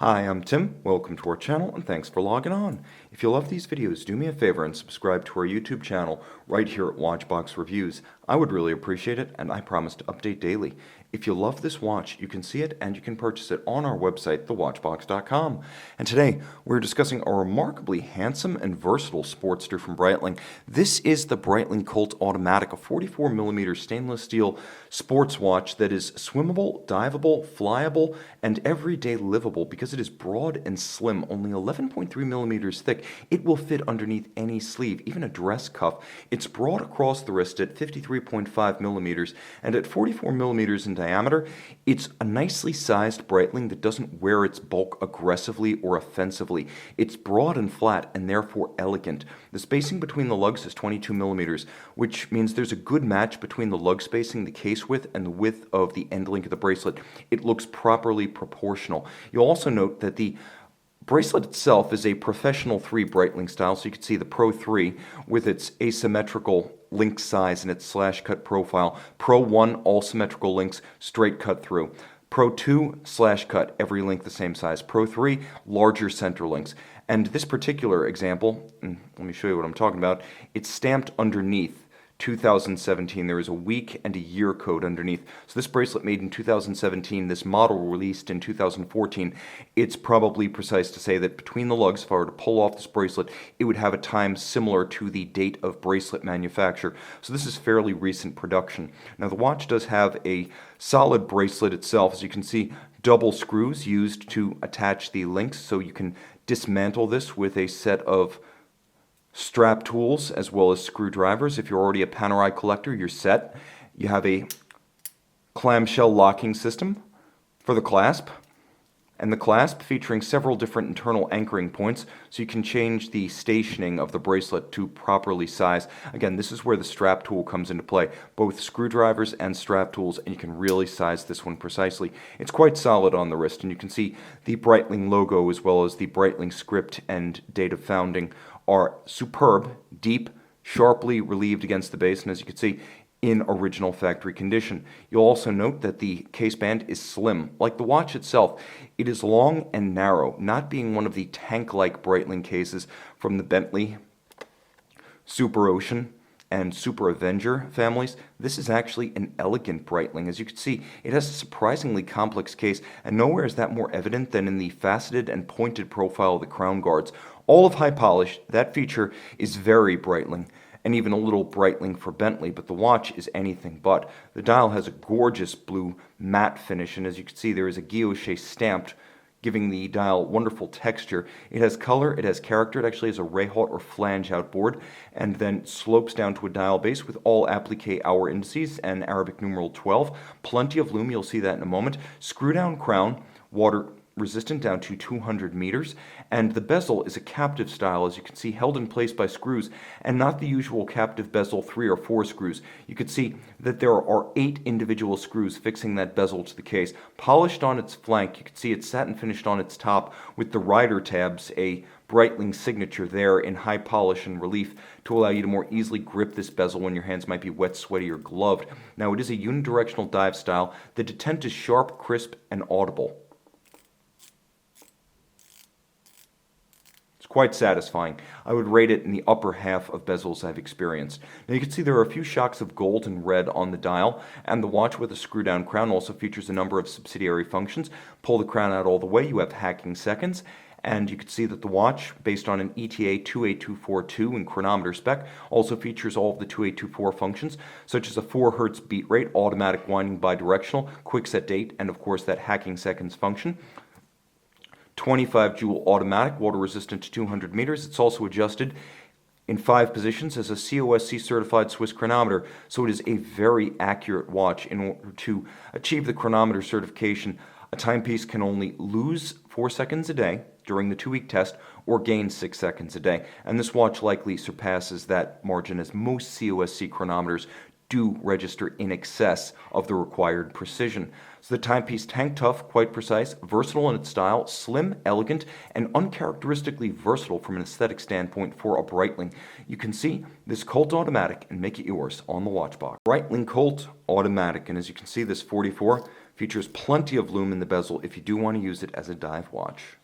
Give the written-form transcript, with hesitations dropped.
Hi, I'm Tim. Welcome to our channel and thanks for logging on. If you love these videos, do me a favor and subscribe to our YouTube channel right here at Watchbox Reviews. I would really appreciate it and I promise to update daily. If you love this watch, you can see it and you can purchase it on our website, thewatchbox.com. And today, we're discussing a remarkably handsome and versatile Sportster from Breitling. This is the Breitling Colt Automatic, a 44mm stainless steel sports watch that is swimmable, diveable, flyable, and everyday livable because it is broad and slim, only 11.3mm thick. It will fit underneath any sleeve, even a dress cuff. It's broad across the wrist at 53.5mm and at 44mm in diameter. It's a nicely sized Breitling that doesn't wear its bulk aggressively or offensively. It's broad and flat and therefore elegant. The spacing between the lugs is 22mm, which means there's a good match between the lug spacing, the case width, and the width of the end link of the bracelet. It looks properly proportional. You'll also note that the bracelet itself is a professional 3 Breitling style, so you can see the Pro 3 with its asymmetrical link size and its slash cut profile. Pro 1, all symmetrical links, straight cut through. Pro 2, slash cut, every link the same size. Pro 3, larger center links. And this particular example, let me show you what I'm talking about, it's stamped underneath 2017. There is a week and a year code underneath. So this bracelet made in 2017, this model released in 2014. It's probably precise to say that between the lugs, if I were to pull off this bracelet, it would have a time similar to the date of bracelet manufacture. So this is fairly recent production. Now the watch does have a solid bracelet itself. As you can see, double screws used to attach the links, so you can dismantle this with a set of strap tools as well as screwdrivers. If you're already a Panerai collector, you're set. You have a clamshell locking system for the clasp, and the clasp featuring several different internal anchoring points, so you can change the stationing of the bracelet to properly size. Again, this is where the strap tool comes into play, both screwdrivers and strap tools, and you can really size this one precisely. It's quite solid on the wrist, and you can see the Breitling logo as well as the Breitling script and date of founding are superb, deep, sharply relieved against the base, and as you can see, in original factory condition. You'll also note that the case band is slim. Like the watch itself, it is long and narrow, not being one of the tank-like Breitling cases from the Bentley, Super Ocean, and Super Avenger families. This is actually an Elegant Breitling. As you can see, it has a surprisingly complex case, and nowhere is that more evident than in the faceted and pointed profile of the crown guards. All of high polish, that feature is very Breitling, and even a little Breitling for Bentley, but the watch is anything but. The dial has a gorgeous blue matte finish, and as you can see, there is a guilloche stamped, giving the dial wonderful texture. It has color, it has character, it actually has a Rayhaut or flange outboard, and then slopes down to a dial base with all applique hour indices and Arabic numeral 12. Plenty of lume, you'll see that in a moment. Screw down crown, water resistant down to 200 meters, and the bezel is a captive style, as you can see, held in place by screws, and not the usual captive bezel 3 or 4 screws. You can see that there are 8 individual screws fixing that bezel to the case. Polished on its flank, you can see it's satin finished on its top with the rider tabs, a Breitling signature there in high polish and relief to allow you to more easily grip this bezel when your hands might be wet, sweaty, or gloved. Now it is a unidirectional dive style. The detent is sharp, crisp, and audible. Quite satisfying. I would rate it in the upper half of bezels I've experienced. Now you can see there are a few shocks of gold and red on the dial, and the watch with a screw down crown also features a number of subsidiary functions. Pull the crown out all the way, you have hacking seconds, and you can see that the watch, based on an ETA 28242 in chronometer spec, also features all of the 2824 functions, such as a 4 Hz beat rate, automatic winding bidirectional, quick set date, and of course that hacking seconds function. 25 joule automatic, water resistant to 200 meters. It's also adjusted in 5 positions as a COSC certified Swiss chronometer, so it is a very accurate watch. In order to achieve the chronometer certification, a timepiece can only lose 4 seconds a day during the 2-week test or gain 6 seconds a day, and this watch likely surpasses that margin as most COSC chronometers do register in excess of the required precision. So the timepiece, tank tough, quite precise, versatile in its style, slim, elegant, and uncharacteristically versatile from an aesthetic standpoint for a Breitling. You can see this Colt Automatic and make it yours on the Watchbox. Breitling Colt Automatic, and as you can see, this 44 Features plenty of lume in the bezel if you do want to use it as a dive watch.